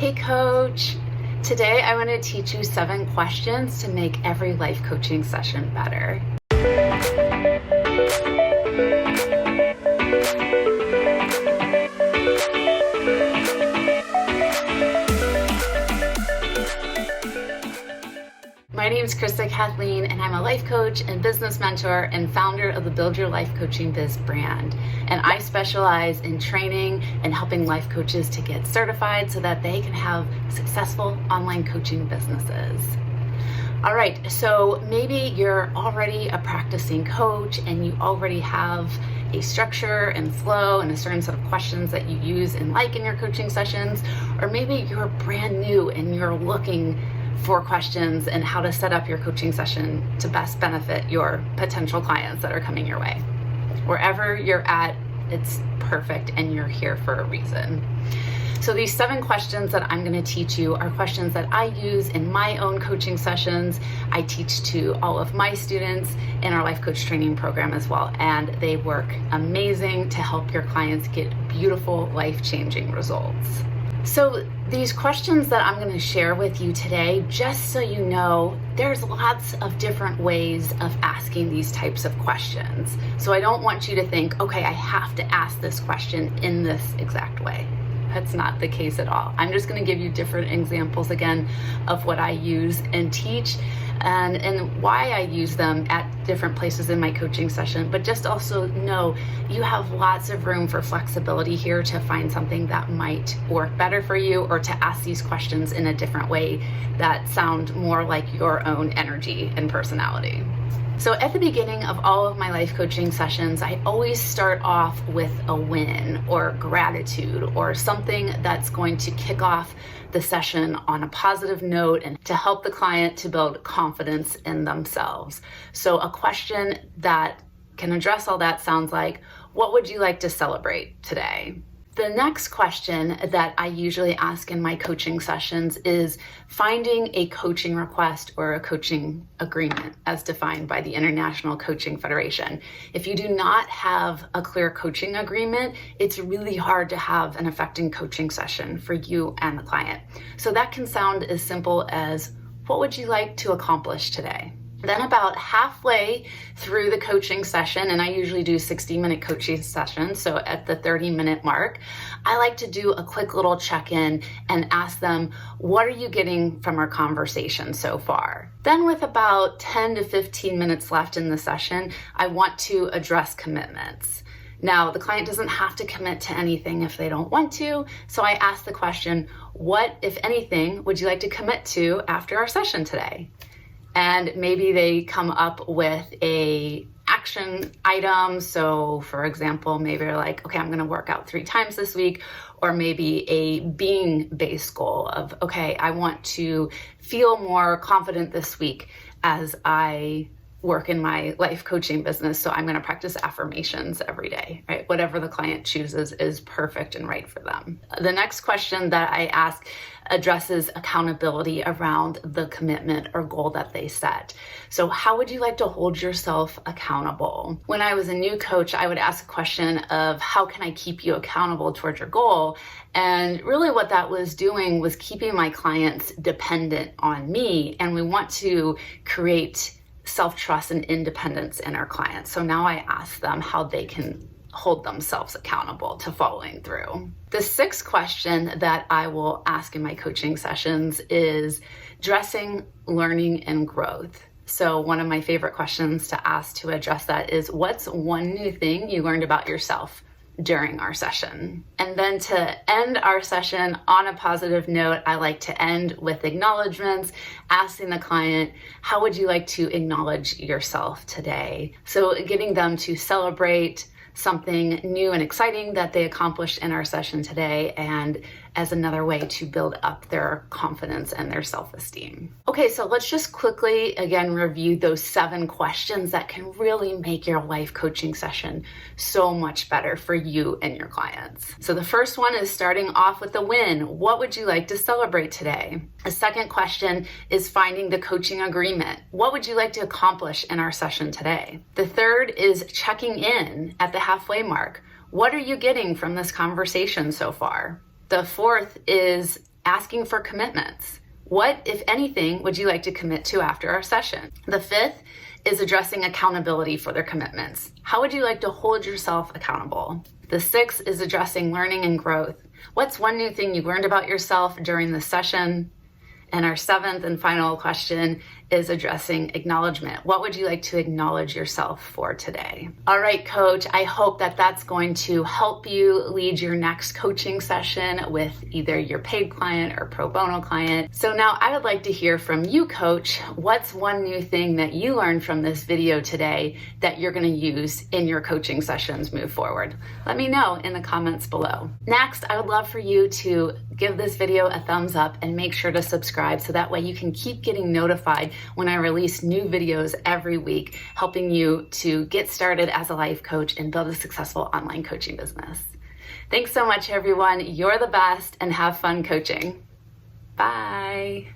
Hey coach, today I want to teach you 7 questions to make every life coaching session better. My name is Krista Kathleen, and I'm a life coach and business mentor and founder of the Build Your Life Coaching Biz brand. And I specialize in training and helping life coaches to get certified so that they can have successful online coaching businesses. All right, so maybe you're already a practicing coach and you already have a structure and flow and a certain set of questions that you use in your coaching sessions, or maybe you're brand new and you're looking for questions and how to set up your coaching session to best benefit your potential clients that are coming your way. Wherever you're at, it's perfect and you're here for a reason. So these 7 questions that I'm going to teach you are questions that I use in my own coaching sessions. I teach to all of my students in our life coach training program as well, and they work amazing to help your clients get beautiful, life-changing results. So these questions that I'm going to share with you today, just so you know, there's lots of different ways of asking these types of questions. So I don't want you to think, okay, I have to ask this question in this exact way. That's not the case at all. I'm just going to give you different examples again of what I use and teach and why I use them at different places in my coaching session. But just also know you have lots of room for flexibility here to find something that might work better for you, or to ask these questions in a different way that sound more like your own energy and personality. So at the beginning of all of my life coaching sessions, I always start off with a win or gratitude or something that's going to kick off the session on a positive note and to help the client to build confidence in themselves. So a question that can address all that sounds like, what would you like to celebrate today? The next question that I usually ask in my coaching sessions is finding a coaching request or a coaching agreement as defined by the International Coaching Federation. If you do not have a clear coaching agreement, it's really hard to have an effective coaching session for you and the client. So that can sound as simple as, what would you like to accomplish today? Then about halfway through the coaching session, and I usually do 60-minute coaching sessions, so at the 30-minute mark, I like to do a quick little check-in and ask them, what are you getting from our conversation so far? Then with about 10 to 15 minutes left in the session, I want to address commitments. Now, the client doesn't have to commit to anything if they don't want to, so I ask the question, what, if anything, would you like to commit to after our session today? And maybe they come up with a action item. So for example, maybe they're like, okay, I'm going to work out 3 times this week, or maybe a being-based goal of, okay, I want to feel more confident this week as I work in my life coaching business. So I'm going to practice affirmations every day, right? Whatever the client chooses is perfect and right for them. The next question that I ask addresses accountability around the commitment or goal that they set. So how would you like to hold yourself accountable? When I was a new coach, I would ask a question of, how can I keep you accountable towards your goal? And really what that was doing was keeping my clients dependent on me. And we want to create self-trust and independence in our clients. So now I ask them how they can hold themselves accountable to following through. The 6th question that I will ask in my coaching sessions is dressing learning and growth. So one of my favorite questions to ask to address that is, what's one new thing you learned about yourself during our session? And then to end our session on a positive note, I like to end with acknowledgements, asking the client, how would you like to acknowledge yourself today? So getting them to celebrate something new and exciting that they accomplished in our session today, and as another way to build up their confidence and their self-esteem. Okay, so let's just quickly again review those 7 questions that can really make your life coaching session so much better for you and your clients. So the first one is starting off with the win. What would you like to celebrate today? The second question is finding the coaching agreement. What would you like to accomplish in our session today? The third is checking in at the halfway mark. What are you getting from this conversation so far? The fourth is asking for commitments. What, if anything, would you like to commit to after our session? The fifth is addressing accountability for their commitments. How would you like to hold yourself accountable? The sixth is addressing learning and growth. What's one new thing you learned about yourself during the session? And our seventh and final question is addressing acknowledgement. What would you like to acknowledge yourself for today? All right, coach, I hope that that's going to help you lead your next coaching session with either your paid client or pro bono client. So now I would like to hear from you, coach. What's one new thing that you learned from this video today that you're going to use in your coaching sessions move forward? Let me know in the comments below. Next, I would love for you to give this video a thumbs up and make sure to subscribe so that way you can keep getting notified when I release new videos every week, helping you to get started as a life coach and build a successful online coaching business. Thanks so much, everyone. You're the best, and have fun coaching. Bye.